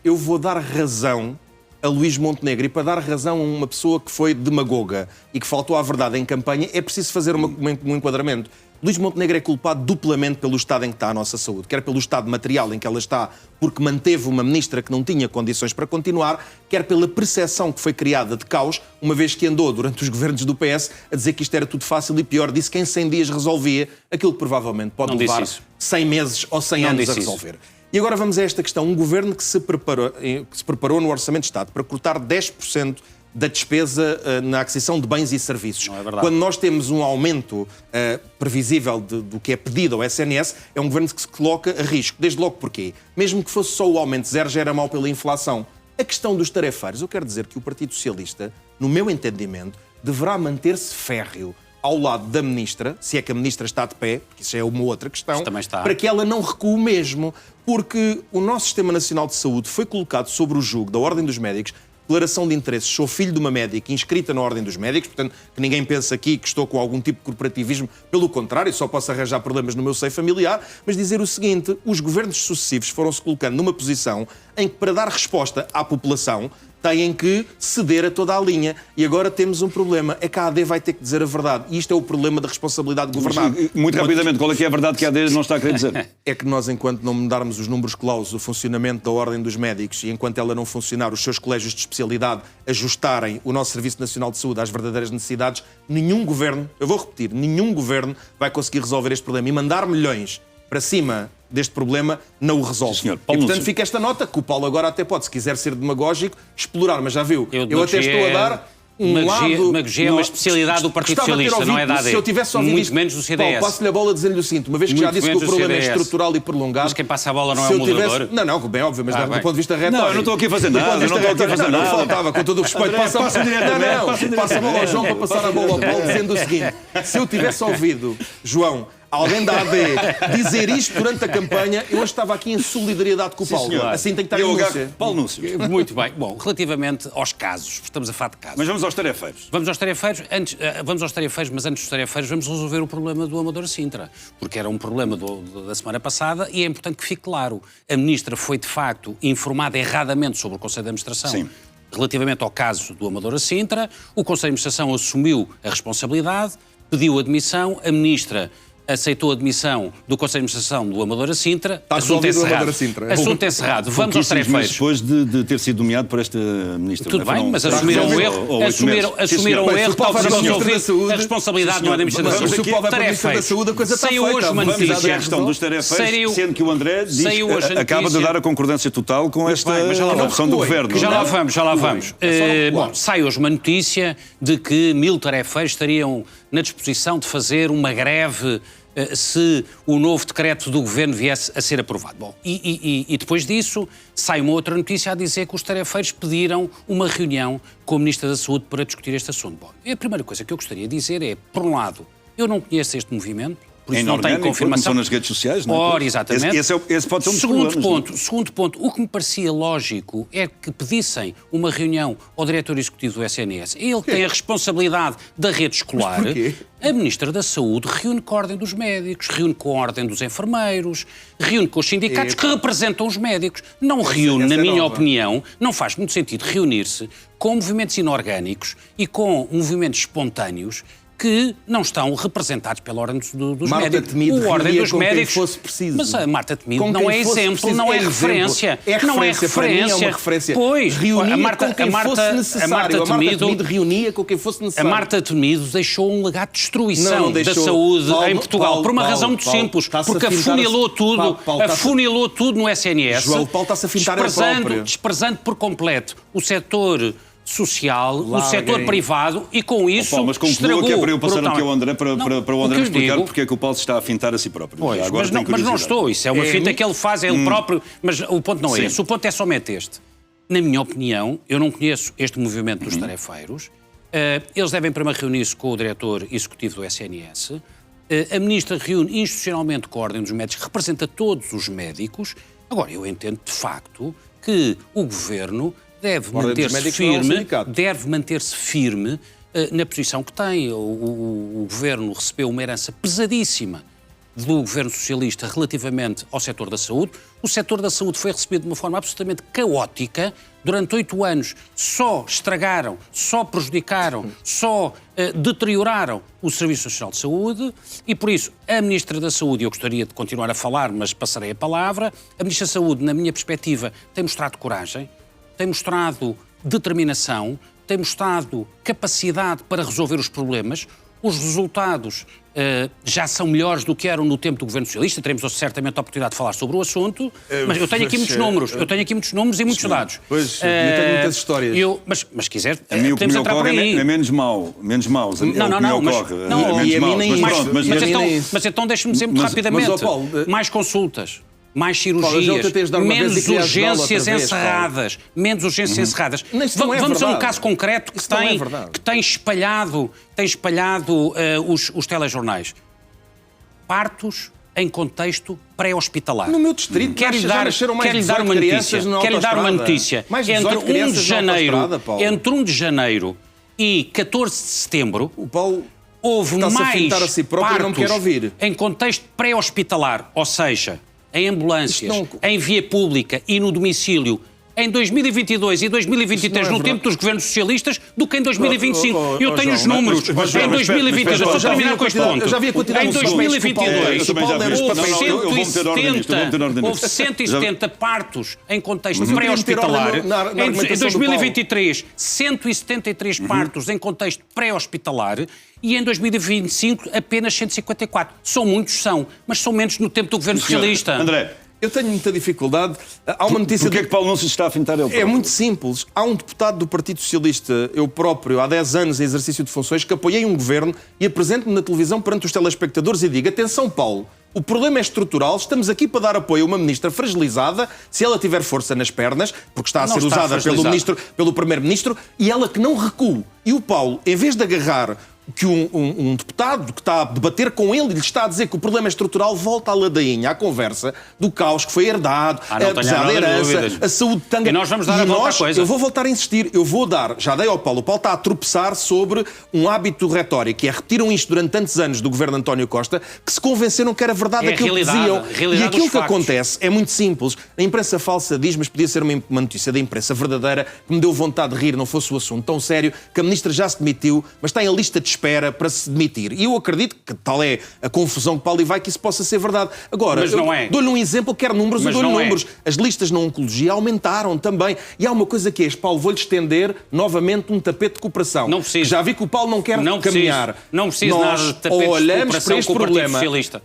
eu vou dar razão a Luís Montenegro, e para dar razão a uma pessoa que foi demagoga e que faltou à verdade em campanha, é preciso fazer um enquadramento. Luís Montenegro é culpado duplamente pelo estado em que está a nossa saúde, quer pelo estado material em que ela está, porque manteve uma ministra que não tinha condições para continuar, quer pela percepção que foi criada de caos, uma vez que andou durante os governos do PS a dizer que isto era tudo fácil e pior, disse que em 100 dias resolvia aquilo que provavelmente pode levar 100 meses ou 100 anos a resolver. E agora vamos a esta questão. Um governo que se preparou no Orçamento de Estado para cortar 10% da despesa na aquisição de bens e serviços. Não é verdade. Quando nós temos um aumento previsível do que é pedido ao SNS, é um governo que se coloca a risco. Desde logo porquê? Mesmo que fosse só o aumento zero, já era mau pela inflação. A questão dos tarefeiros, eu quero dizer que o Partido Socialista, no meu entendimento, deverá manter-se férreo ao lado da ministra, se é que a ministra está de pé, porque isso é uma outra questão, para que ela não recue mesmo, porque o nosso Sistema Nacional de Saúde foi colocado sobre o jugo da Ordem dos Médicos, declaração de interesses, sou filho de uma médica inscrita na Ordem dos Médicos, portanto, que ninguém pense aqui que estou com algum tipo de corporativismo, pelo contrário, só posso arranjar problemas no meu seio familiar, mas dizer o seguinte, os governos sucessivos foram-se colocando numa posição em que, para dar resposta à população, têm que ceder a toda a linha. E agora temos um problema. É que a AD vai ter que dizer a verdade. E isto é o problema da responsabilidade de governar. Muito rapidamente, qual é que é a verdade que a AD não está a querer dizer? É que nós, enquanto não mudarmos os números clausos, o funcionamento da Ordem dos Médicos, e enquanto ela não funcionar, os seus colégios de especialidade ajustarem o nosso Serviço Nacional de Saúde às verdadeiras necessidades, nenhum governo, eu vou repetir, nenhum governo vai conseguir resolver este problema. E mandar milhões para cima deste problema não o resolve. Sim, senhor. E, portanto, fica esta nota que o Paulo agora até pode, se quiser ser demagógico, explorar, mas já viu, eu até estou a dar Magogia é uma especialidade do Partido Socialista, não é da AD. Se eu tivesse ouvido muito isto, menos do CDS. Paulo, passo-lhe a bola dizendo-lhe o seguinte, uma vez que já disse que o problema é estrutural e prolongado... Mas quem passa a bola não é o moderador? Não, bem óbvio, mas do ponto de vista retórico... Não, eu não estou aqui a fazer nada, Não faltava, com todo o respeito. Passa a bola ao João para passar a bola ao Paulo, dizendo o seguinte, se eu tivesse ouvido, João, alguém da AD dizer isto durante a campanha, eu hoje estava aqui em solidariedade com o Paulo. Senhor. Assim tem que estar em Lúcia. Paulo Núncio. Muito bem. Bom, relativamente aos casos, estamos a falar de casos. Mas vamos aos tarefeiros. Vamos aos tarefeiros, mas antes dos tarefeiros vamos resolver o problema do Amadora Sintra, porque era um problema da semana passada e é importante que fique claro. A ministra foi, de facto, informada erradamente sobre o Conselho de Administração. Sim. Relativamente ao caso do Amadora Sintra, o Conselho de Administração assumiu a responsabilidade, pediu admissão, a ministra aceitou a admissão do Conselho de Administração do Amadora Sintra. Assunto encerrado. Assunto encerrado. Vamos aos tarefeiros. Depois de ter sido nomeado por esta ministra. Tudo bem, mas assumiram o erro. Assumiram o erro. Talvez a responsabilidade não é da Ministra da Saúde. Tarefeiros. Saiu hoje uma notícia. Vamos à questão dos tarefeiros, sendo que o André diz que acaba de dar a concordância total com esta opção do Governo. Já lá vamos. Bom, sai hoje uma notícia de que 1000 tarefeiros estariam na disposição de fazer uma greve se o novo decreto do Governo viesse a ser aprovado. Bom, e depois disso sai uma outra notícia a dizer que os tarefeiros pediram uma reunião com a Ministra da Saúde para discutir este assunto. Bom, e a primeira coisa que eu gostaria de dizer é, por um lado, eu não conheço este movimento, por isso não tenho confirmação. Nas redes sociais, não é? Ora, exatamente. Esse pode ser um dos problemas. Segundo ponto, o que me parecia lógico é que pedissem uma reunião ao diretor executivo do SNS. Ele tem a responsabilidade da rede escolar. Mas porquê? A Ministra da Saúde reúne com a Ordem dos Médicos, reúne com a Ordem dos Enfermeiros, reúne com os sindicatos que representam os médicos. Não reúne, na minha opinião, não faz muito sentido reunir-se com movimentos inorgânicos e com movimentos espontâneos que não estão representados pela Ordem dos Médicos. O Ordem dos Médicos fosse preciso. Mas a Marta Temido não é exemplo, não é referência. Não é referência. Para mim é uma referência. Pois, a Marta Temido reunia com quem fosse necessário. A Marta Temido deixou um legado de destruição da saúde em Portugal, por uma razão muito simples, porque afunilou tudo no SNS, João, Paulo está-se a fintar a própria. Desprezando por completo o setor social, o setor privado e com isso Paulo, mas conclua que é para eu passar aqui ao André para o André explicar porque é que o Paulo se está a fintar a si próprio. Pois, mas não estou, isso é uma finta que ele faz, é ele próprio, mas o ponto não é esse, o ponto é somente este. Na minha opinião, eu não conheço este movimento dos tarefeiros, eles devem primeiro reunir-se com o diretor executivo do SNS, a ministra reúne institucionalmente com a Ordem dos Médicos, que representa todos os médicos. Agora, eu entendo de facto que o Governo deve manter-se firme na posição que tem. O Governo recebeu uma herança pesadíssima do Governo Socialista relativamente ao setor da saúde. O setor da saúde foi recebido de uma forma absolutamente caótica. Durante 8 anos só estragaram, só prejudicaram, só deterioraram o Serviço Nacional de Saúde e, por isso, a Ministra da Saúde, eu gostaria de continuar a falar, mas passarei a palavra, a Ministra da Saúde, na minha perspectiva, tem mostrado coragem, tem mostrado determinação, tem mostrado capacidade para resolver os problemas. Os resultados já são melhores do que eram no tempo do Governo Socialista, teremos certamente a oportunidade de falar sobre o assunto, mas eu tenho aqui muitos números, e muitos dados. Pois, eu tenho muitas histórias. Mas se quiser, podemos entrar por aí. É menos mau, mas então deixe-me dizer muito rapidamente, mais consultas. Mais cirurgias, menos urgências encerradas. Menos urgências encerradas. Vamos a um caso concreto que tem espalhado os telejornais. Partos em contexto pré-hospitalar. No meu distrito, quero-lhe dar uma notícia. Entre 1 de janeiro e 14 de setembro, o Paulo houve mais partos em contexto pré-hospitalar, ou seja, em ambulâncias, em via pública e no domicílio, em 2022 e 2023, no tempo dos governos socialistas, do que em 2025. Eu tenho os números. Em 2022, estou a terminar com este ponto. Em 2022, houve 170 partos em contexto pré-hospitalar. Em 2023, 173 partos em contexto pré-hospitalar. E em 2025, apenas 154. São muitos, mas são menos no tempo do Governo Socialista. André, eu tenho muita dificuldade. Há uma notícia. Porquê é que Paulo não se está a fintar ele? É muito simples. Há um deputado do Partido Socialista, eu próprio, há 10 anos em exercício de funções, que apoiei um governo e apresento-me na televisão perante os telespectadores e digo: atenção, Paulo, o problema é estrutural, estamos aqui para dar apoio a uma ministra fragilizada, se ela tiver força nas pernas, porque está a ser usada pelo Primeiro-Ministro, e ela que não recua. E o Paulo, em vez de agarrar que um deputado que está a debater com ele e lhe está a dizer que o problema é estrutural, volta à ladainha, à conversa do caos que foi herdado, a pesada herança, a saúde tanga. E nós vamos dar a volta à coisa. Eu vou voltar a insistir, eu vou dar, já dei ao Paulo, o Paulo está a tropeçar sobre um hábito retórico, que é repetiram isto durante tantos anos do governo de António Costa, que se convenceram que era verdade aquilo que diziam. E aquilo que acontece é muito simples. A imprensa falsa diz, mas podia ser uma notícia da imprensa verdadeira, que me deu vontade de rir, não fosse o assunto tão sério, que a ministra já se demitiu, mas está em lista de espera para se demitir. E eu acredito que tal é a confusão que Paulo vai que isso possa ser verdade. Agora, dou-lhe um exemplo, quer números, eu dou-lhe números. As listas na oncologia aumentaram também. E há uma coisa que é, Paulo, vou-lhe estender novamente um tapete de cooperação. Não preciso. Já vi que o Paulo não quer caminhar. Não preciso nada de tapete de cooperação com o Partido Socialista.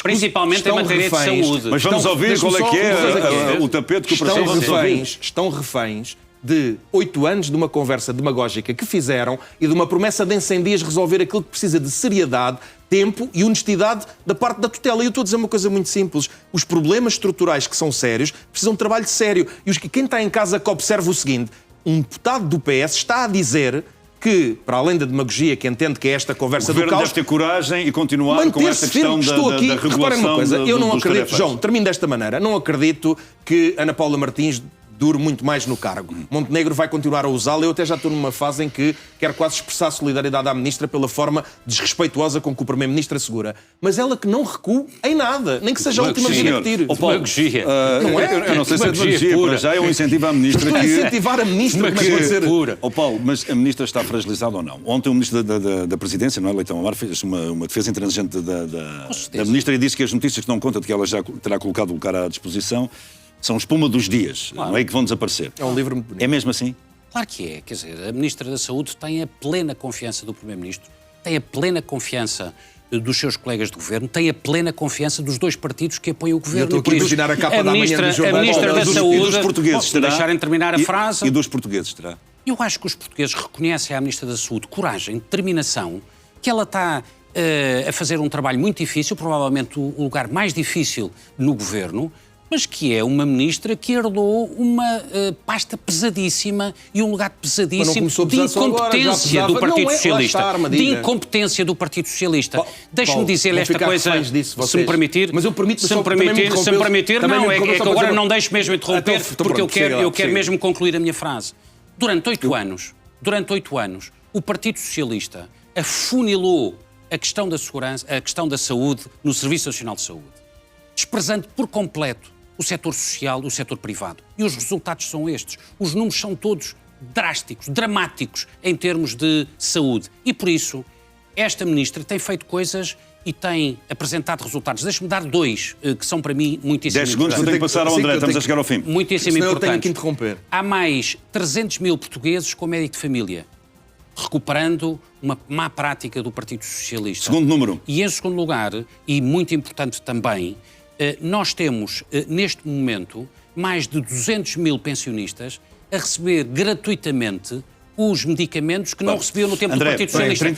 Principalmente em matéria de saúde. Mas vamos ouvir qual é que é o tapete de cooperação. Estão reféns de 8 anos de uma conversa demagógica que fizeram e de uma promessa de em 100 dias resolver aquilo que precisa de seriedade, tempo e honestidade da parte da tutela. E eu estou a dizer uma coisa muito simples. Os problemas estruturais que são sérios precisam de trabalho sério. E quem está em casa que observa o seguinte: um deputado do PS está a dizer que, para além da demagogia que entende que é esta conversa do caos... O governo deve ter coragem e continuar com esta questão da regulação. Reparem uma coisa, eu não acredito, João, termino desta maneira, não acredito que Ana Paula Martins dure muito mais no cargo. Montenegro vai continuar a usá-la. Eu até já estou numa fase em que quero quase expressar solidariedade à ministra pela forma desrespeituosa com que o Primeiro-Ministro assegura. Mas ela que não recua em nada, nem que seja a última vez a repetir. Demagogia. Eu não sei se é demagogia, para já é um incentivo à ministra. Estou a incentivar a ministra, mas pode ser pura. Paulo, mas a ministra está fragilizada ou não? Ontem o ministro da Presidência, não é, Leitão Amar, fez uma defesa intransigente da ministra e disse que as notícias que não conta de que ela já terá colocado o lugar à disposição são espuma dos dias, não é que vão desaparecer. É um livro muito bonito. É mesmo assim? Claro que é. Quer dizer, a Ministra da Saúde tem a plena confiança do Primeiro-Ministro, tem a plena confiança dos seus colegas de governo, tem a plena confiança dos dois partidos que apoiam o governo. Eu estou aqui a imaginar a capa da manhã do jornal. A Ministra da Saúde... E dos portugueses terá? Deixarem terminar a frase. E dos portugueses terá? Eu acho que os portugueses reconhecem à Ministra da Saúde coragem, determinação, que ela está a fazer um trabalho muito difícil, provavelmente o lugar mais difícil no governo, mas que é uma ministra que herdou uma pasta pesadíssima e um legado pesadíssimo de incompetência do Partido Socialista. De incompetência do Partido Socialista. Deixe-me dizer esta coisa, se me permitir. Mas eu permito-me se me permitir, não, é que agora não deixo mesmo interromper, porque eu quero mesmo concluir a minha frase. Durante 8 anos, o Partido Socialista afunilou a questão da segurança, a questão da saúde no Serviço Nacional de Saúde, desprezando por completo o setor social e o setor privado. E os resultados são estes. Os números são todos drásticos, dramáticos em termos de saúde. E por isso, esta ministra tem feito coisas e tem apresentado resultados. Deixe-me dar 2, que são para mim muitíssimo 10 segundos que eu tenho que passar ao André, estamos a chegar ao fim. Muitíssimo Senão eu importantes. tenho que interromper. Há mais 300 mil portugueses com médico de família, recuperando uma má prática do Partido Socialista. Segundo número. E em segundo lugar, e muito importante também, nós temos, neste momento, mais de 200 mil pensionistas a receber gratuitamente os medicamentos que não recebiam no tempo do Partido Socialista.